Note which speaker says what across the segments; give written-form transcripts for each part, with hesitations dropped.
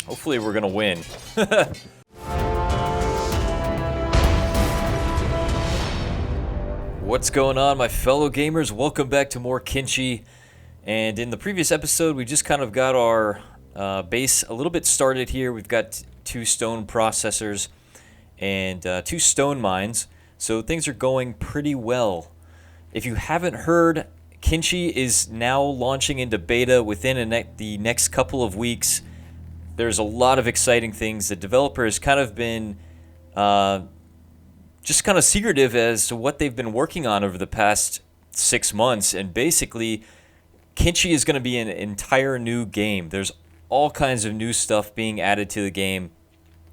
Speaker 1: Hopefully we're gonna win. What's going on, my fellow gamers? Welcome back to more Kenshi. And in the previous episode, we just kind of got our base a little bit started here. We've got 2 stone processors and 2 stone mines, so things are going pretty well. If you haven't heard, Kenshi is now launching into beta within the next couple of weeks. There's a lot of exciting things. The developer has kind of been just kind of secretive as to what they've been working on over the past 6 months, and basically Kenshi is going to be an entire new game. There's all kinds of new stuff being added to the game,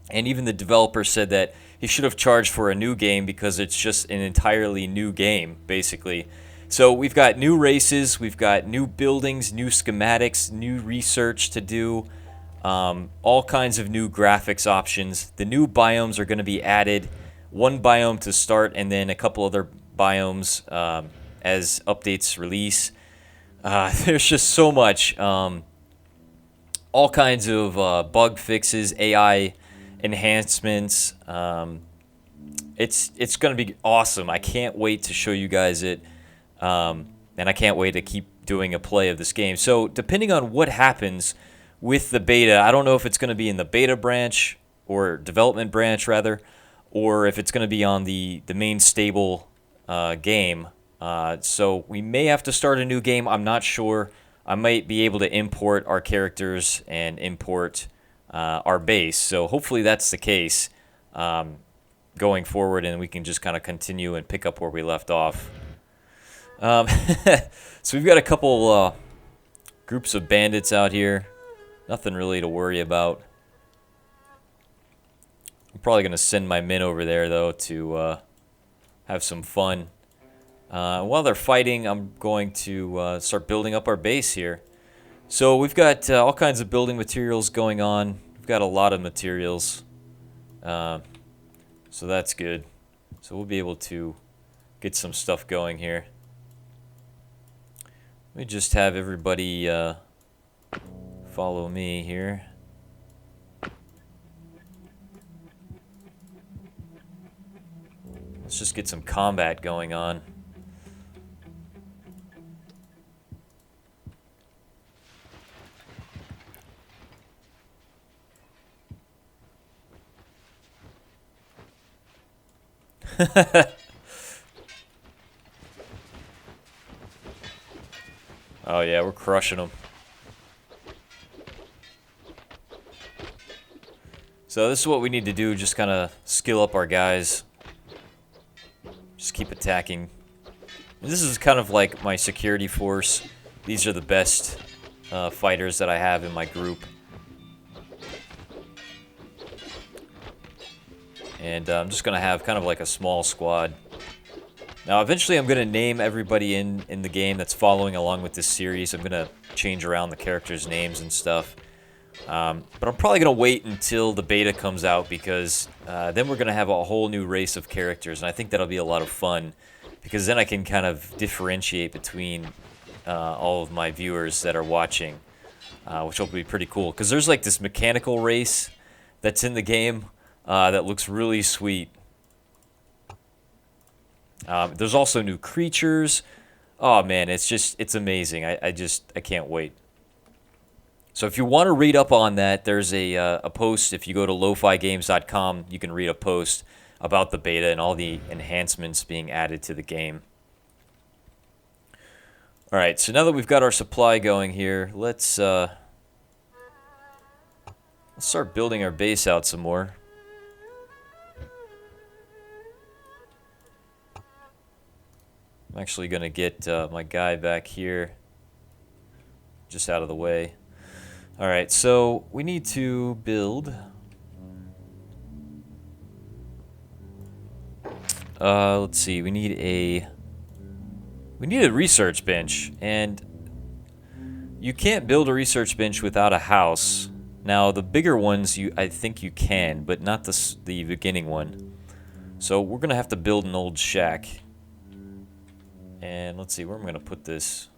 Speaker 1: and even the developer said that he should have charged for a new game because it's just an entirely new game, basically. So we've got new races, we've got new buildings, new schematics, new research to do, all kinds of new graphics options. The new biomes are going to be added, 1 biome to start, and then a couple other biomes as updates release. There's just so much, all kinds of bug fixes, AI enhancements. It's going to be awesome. I can't wait to show you guys it, and I can't wait to keep doing a play of this game. So depending on what happens with the beta, I don't know if it's going to be in the beta branch or development branch rather, or if it's going to be on the main stable game. So we may have to start a new game. I'm not sure. I might be able to import our characters and import our base. So hopefully that's the case going forward, and we can just kind of continue and pick up where we left off. So we've got a couple groups of bandits out here. Nothing really to worry about. I'm probably going to send my men over there, though, to have some fun. While they're fighting, I'm going to start building up our base here. So we've got all kinds of building materials going on. We've got a lot of materials. So that's good. So we'll be able to get some stuff going here. Let me just have everybody follow me here. Let's just get some combat going on. Oh yeah, we're crushing them. So this is what we need to do, just kind of skill up our guys. Just keep attacking. And this is kind of like my security force. These are the best fighters that I have in my group. And I'm just going to have kind of like a small squad. Now eventually I'm going to name everybody in the game that's following along with this series. I'm going to change around the characters' names and stuff. But I'm probably going to wait until the beta comes out, because then we're going to have a whole new race of characters, and I think that'll be a lot of fun, because then I can kind of differentiate between all of my viewers that are watching, which will be pretty cool, because there's like this mechanical race that's in the game that looks really sweet. There's also new creatures. Oh man, it's amazing. I can't wait. So if you want to read up on that, there's a post. If you go to lofigames.com, you can read a post about the beta and all the enhancements being added to the game. All right, so now that we've got our supply going here, let's start building our base out some more. I'm actually going to get my guy back here just out of the way. Alright, so we need to build let's see, we need a research bench, and you can't build a research bench without a house. Now the bigger ones I think you can, but not the beginning one. So we're gonna have to build an old shack. And let's see where I'm gonna put this.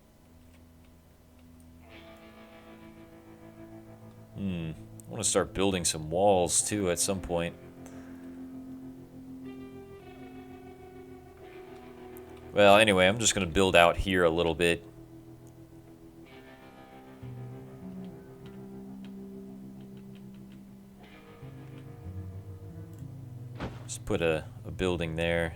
Speaker 1: I want to start building some walls too at some point. Well, anyway, I'm just going to build out here a little bit. Just put a building there.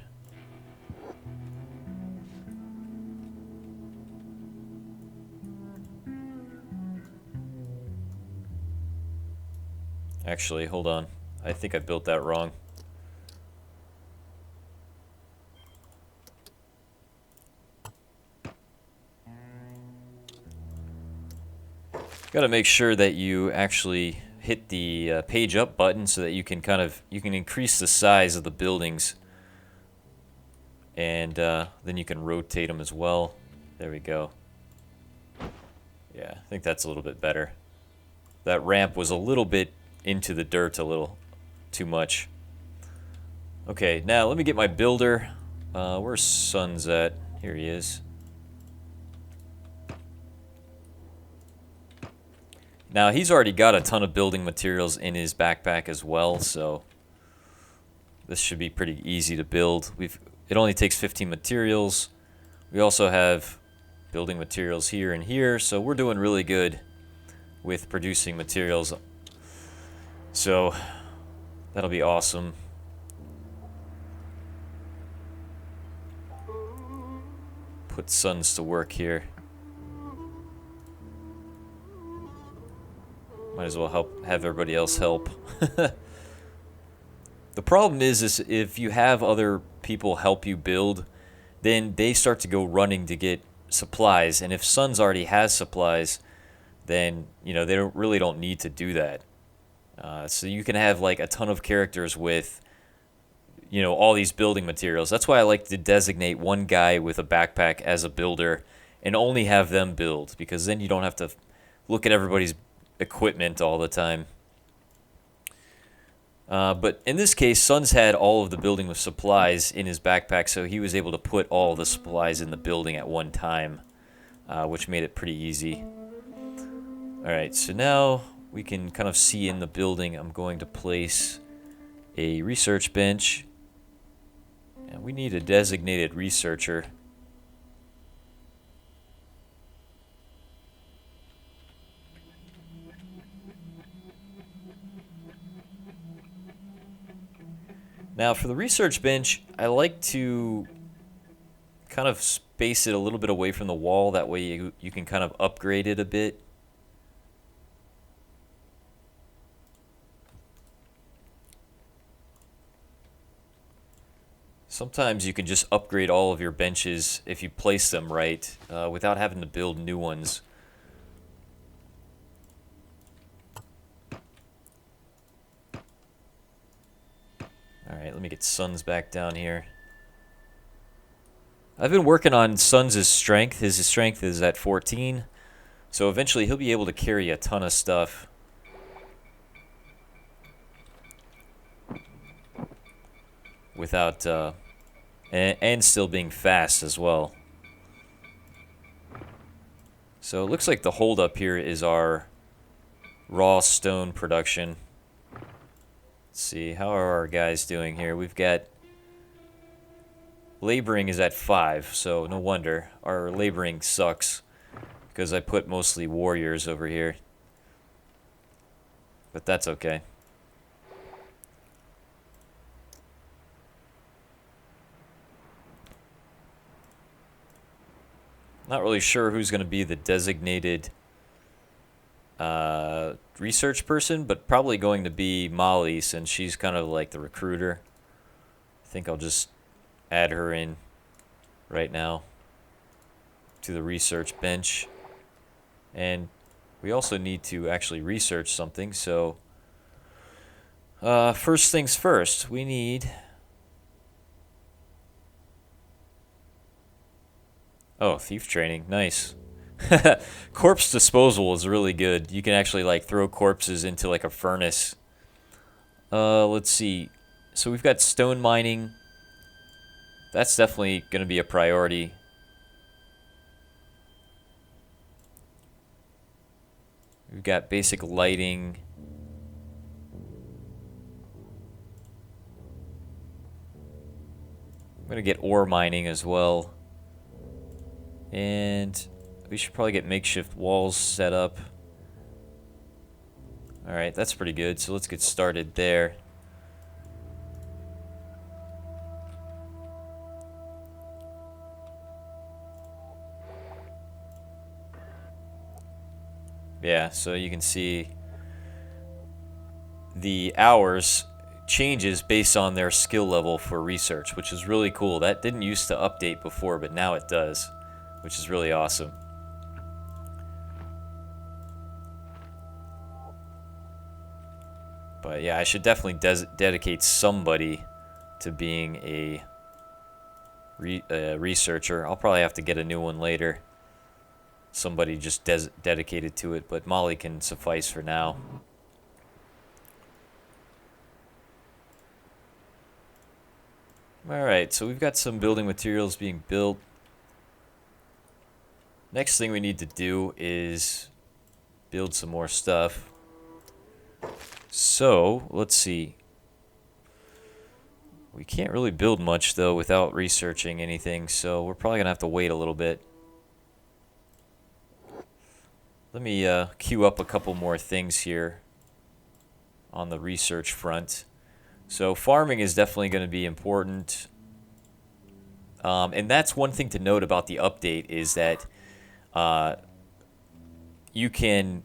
Speaker 1: Actually, hold on. I think I built that wrong. Gotta make sure that you actually hit the page up button so that you can increase the size of the buildings, and then you can rotate them as well. There we go. Yeah, I think that's a little bit better. That ramp was a little bit into the dirt, a little too much. Okay, now let me get my builder. Where's Sun's at? Here he is. Now, he's already got a ton of building materials in his backpack as well, so this should be pretty easy to build. It only takes 15 materials. We also have building materials here and here, so we're doing really good with producing materials. So that'll be awesome. Put Suns to work here. Might as well have everybody else help. The problem is if you have other people help you build, then they start to go running to get supplies. And if Suns already has supplies, then they really don't need to do that. So you can have like a ton of characters with all these building materials. That's why I like to designate one guy with a backpack as a builder and only have them build, because then you don't have to look at everybody's equipment all the time. But in this case, Suns had all of the building with supplies in his backpack, so he was able to put all the supplies in the building at one time, which made it pretty easy. Alright, so now we can kind of see in the building. I'm going to place a research bench, and we need a designated researcher. Now, for the research bench, I like to kind of space it a little bit away from the wall. That way you can kind of upgrade it a bit. Sometimes you can just upgrade all of your benches if you place them right, without having to build new ones. Alright, let me get Suns back down here. I've been working on Suns' strength. His strength is at 14. So eventually he'll be able to carry a ton of stuff. Without, and still being fast as well. So it looks like the holdup here is our raw stone production. Let's see, how are our guys doing here? We've got laboring is at 5, so no wonder. Our laboring sucks because I put mostly warriors over here. But that's okay. Not really sure who's going to be the designated research person, but probably going to be Molly, since she's kind of like the recruiter. I think I'll just add her in right now to the research bench. And we also need to actually research something, so first things first, we need... Oh, thief training, nice. Corpse disposal is really good. You can actually like throw corpses into like a furnace. Let's see. So we've got stone mining. That's definitely going to be a priority. We've got basic lighting. going to get ore mining as well. And we should probably get makeshift walls set up. Alright, that's pretty good. So let's get started there. Yeah, so you can see the hours changes based on their skill level for research, which is really cool. That didn't used to update before, but now it does, which is really awesome. But yeah, I should definitely dedicate somebody to being a researcher. I'll probably have to get a new one later. Somebody just dedicated to it, but Molly can suffice for now. Alright, so we've got some building materials being built. Next thing we need to do is build some more stuff. So, let's see. We can't really build much, though, without researching anything, so we're probably going to have to wait a little bit. Let me queue up a couple more things here on the research front. So farming is definitely going to be important. And that's one thing to note about the update is that you can...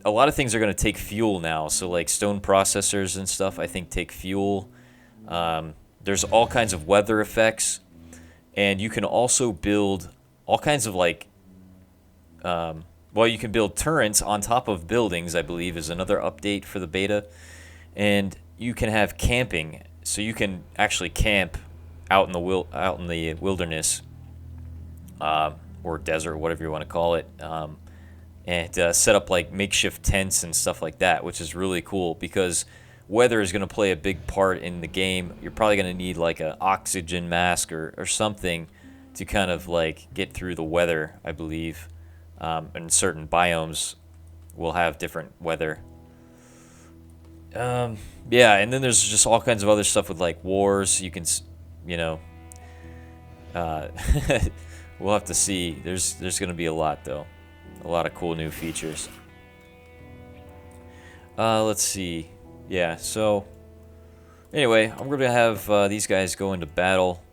Speaker 1: A lot of things are going to take fuel now. So like stone processors and stuff, I think, take fuel. There's all kinds of weather effects. And you can also build all kinds of like... well, you can build turrets on top of buildings, I believe, is another update for the beta. And you can have camping, so you can actually camp out in the wilderness, or desert, whatever you want to call it, and set up like makeshift tents and stuff like that, which is really cool because weather is going to play a big part in the game. You're probably going to need like an oxygen mask or something to kind of like get through the weather, I believe. And certain biomes will have different weather. Yeah, and then there's just all kinds of other stuff with like wars. You can, you know, we'll have to see. There's going to be a lot though, a lot of cool new features. Let's see. Yeah, so anyway, I'm going to have these guys go into battle.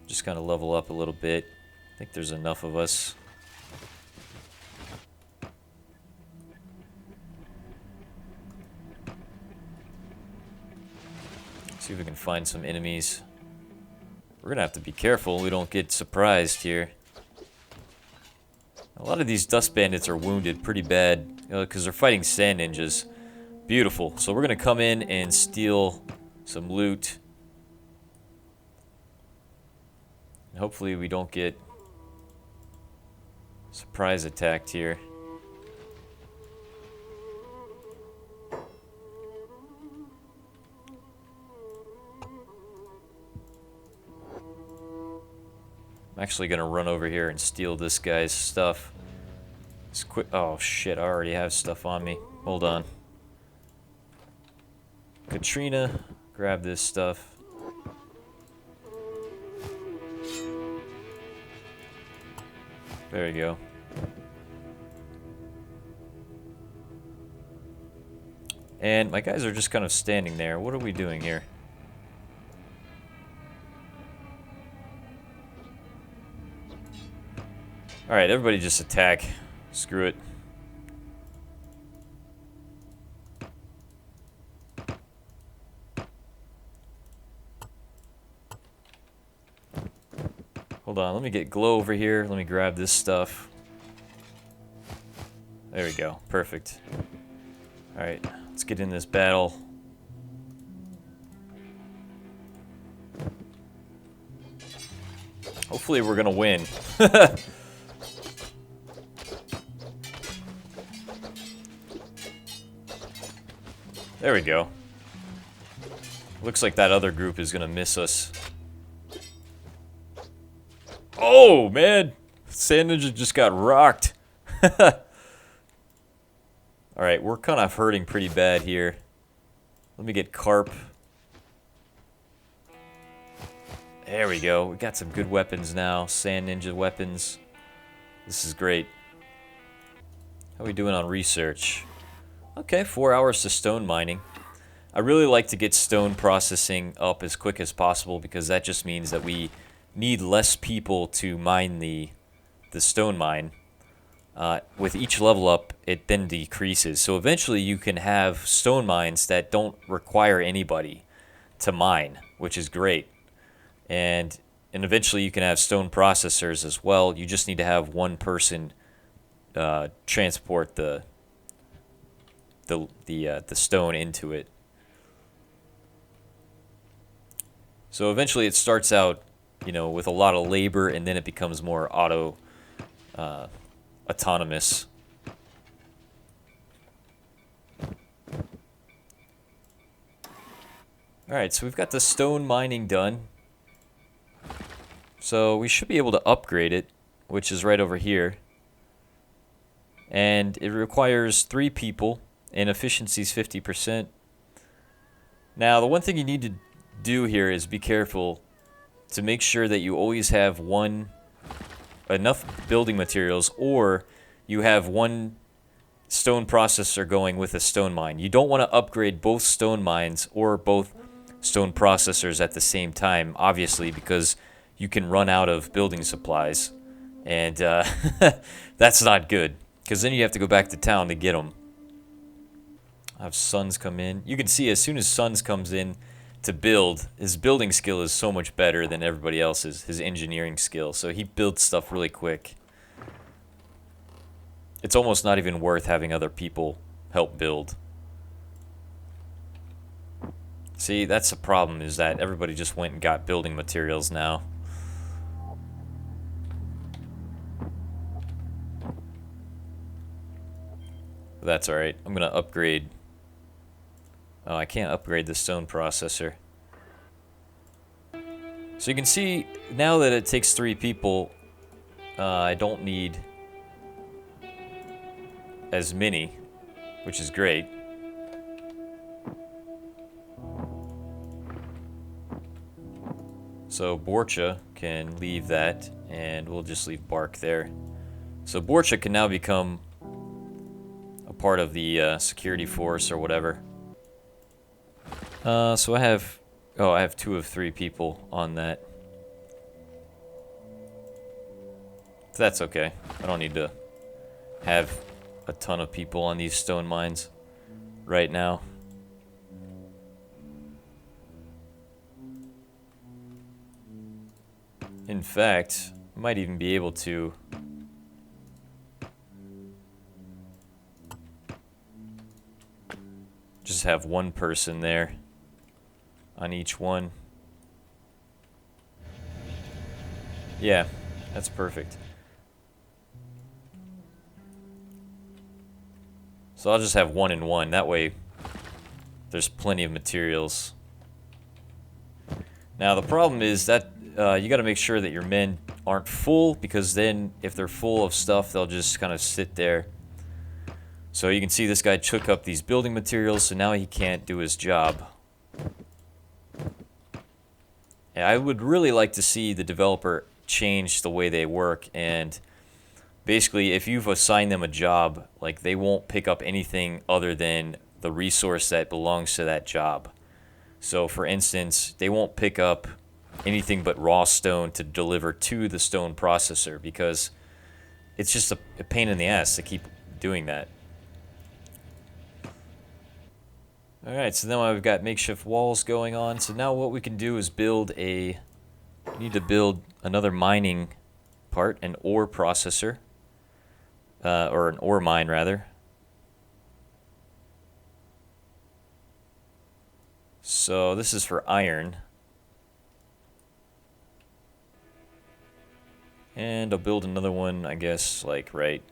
Speaker 1: Just kind of level up a little bit. I think there's enough of us. See if we can find some enemies. We're gonna have to be careful we don't get surprised here. A lot of these dust bandits are wounded pretty bad because they're fighting sand ninjas. Beautiful. So we're gonna come in and steal some loot. And hopefully we don't get surprise attacked here. I'm actually gonna run over here and steal this guy's stuff. It's quick. Oh shit! I already have stuff on me. Hold on. Katrina, grab this stuff. There you go. And my guys are just kind of standing there. What are we doing here? Alright, everybody just attack. Screw it. Hold on, let me get glow over here. Let me grab this stuff. There we go. Perfect. Alright, let's get in this battle. Hopefully we're gonna win. There we go. Looks like that other group is gonna miss us. Oh, man! Sand Ninja just got rocked. Alright, we're kind of hurting pretty bad here. Let me get Carp. There we go. We got some good weapons now. Sand ninja weapons. This is great. How are we doing on research? Okay, 4 hours to stone mining. I really like to get stone processing up as quick as possible because that just means that we need less people to mine the stone mine. With each level up, it then decreases. So eventually you can have stone mines that don't require anybody to mine, which is great. And eventually you can have stone processors as well. You just need to have one person transport the stone into it. So eventually it starts out, you know, with a lot of labor, and then it becomes more autonomous. Alright, so we've got the stone mining done. So we should be able to upgrade it, which is right over here. And it requires 3 people, and efficiency is 50%. Now, the one thing you need to do here is be careful to make sure that you always have enough building materials, or you have one stone processor going with a stone mine. You don't want to upgrade both stone mines or both stone processors at the same time, obviously, because you can run out of building supplies, and that's not good, because then you have to go back to town to get them. I have Sons come in. You can see as soon as Sons comes in to build, his building skill is so much better than everybody else's, his engineering skill, so he builds stuff really quick. It's almost not even worth having other people help build. See, that's the problem, is that everybody just went and got building materials now. That's alright. I'm gonna upgrade. Oh, I can't upgrade the stone processor. So you can see, now that it takes 3 people, I don't need as many, which is great. So Borcha can leave that, and we'll just leave Bark there. So Borcha can now become a part of the security force or whatever. So I have 2 of 3 people on that. That's okay. I don't need to have a ton of people on these stone mines right now. In fact, I might even be able to just have one person there on each one. Yeah, that's perfect. So I'll just have 1 and 1. That way there's plenty of materials. Now the problem is that you got to make sure that your men aren't full, because then if they're full of stuff, they'll just kind of sit there. So you can see this guy took up these building materials, so now he can't do his job. And I would really like to see the developer change the way they work, and basically if you've assigned them a job, like, they won't pick up anything other than the resource that belongs to that job. So for instance, they won't pick up anything but raw stone to deliver to the stone processor, because it's just a pain in the ass to keep doing that. Alright, so now we've got makeshift walls going on. So now what we can do is we need to build another mining part, an ore processor. Or an ore mine, rather. So this is for iron. And I'll build another one, I guess, like, right.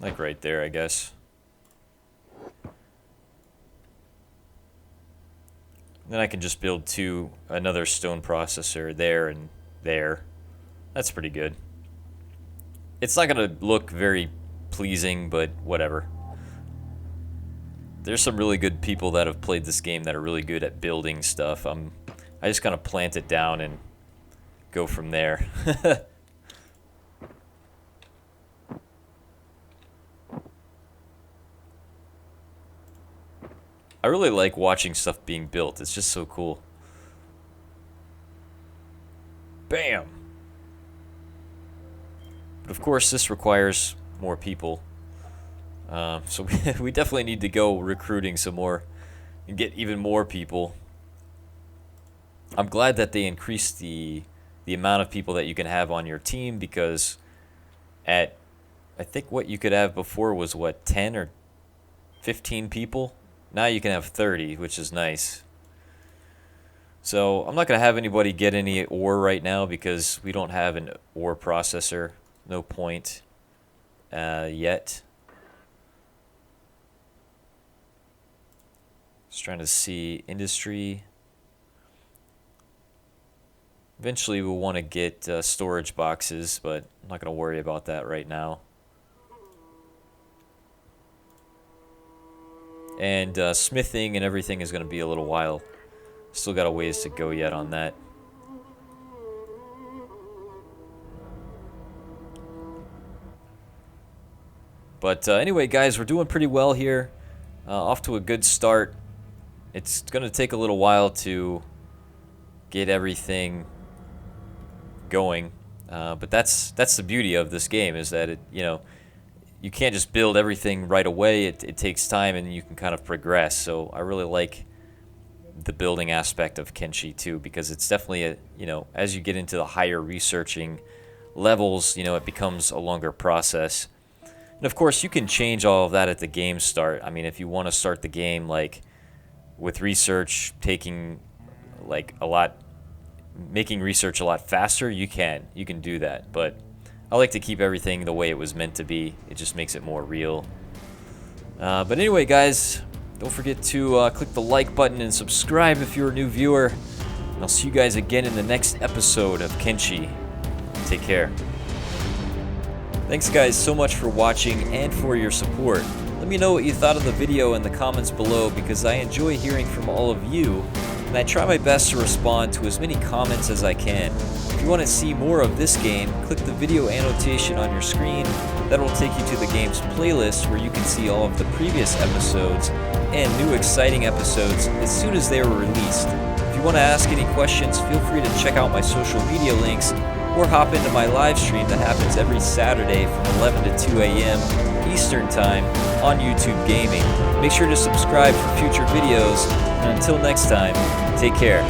Speaker 1: Like right there, I guess. Then I can just build another stone processor there and there. That's pretty good. It's not going to look very pleasing, but whatever. There's some really good people that have played this game that are really good at building stuff. I just kind of plant it down and go from there. I really like watching stuff being built. It's just so cool. Bam! But of course, this requires more people. So we definitely need to go recruiting some more and get even more people. I'm glad that they increased the amount of people that you can have on your team, because I think what you could have before was what, 10 or 15 people? Now you can have 30, which is nice. So I'm not going to have anybody get any ore right now because we don't have an ore processor. No point yet. Just trying to see industry. Eventually we'll want to get storage boxes, but I'm not going to worry about that right now. And smithing and everything is going to be a little while. Still got a ways to go yet on that. But anyway, guys, we're doing pretty well here. Off to a good start. It's going to take a little while to get everything going. But that's the beauty of this game, is that you can't just build everything right away. It takes time, and you can kind of progress. So I really like the building aspect of Kenshi too, because it's definitely as you get into the higher researching levels, it becomes a longer process. And of course, you can change all of that at the game start. I mean, if you want to start the game like with research taking making research a lot faster, you can do that. But I like to keep everything the way it was meant to be. It just makes it more real. But anyway, guys, don't forget to click the like button and subscribe if you're a new viewer. And I'll see you guys again in the next episode of Kenshi. Take care. Thanks, guys, so much for watching and for your support. Let me know what you thought of the video in the comments below, because I enjoy hearing from all of you, and I try my best to respond to as many comments as I can. If you want to see more of this game, click the video annotation on your screen. That will take you to the game's playlist, where you can see all of the previous episodes and new exciting episodes as soon as they are released. If you want to ask any questions, feel free to check out my social media links, or hop into my live stream that happens every Saturday from 11 to 2 a.m. Eastern Time on YouTube Gaming. Make sure to subscribe for future videos, and until next time, take care.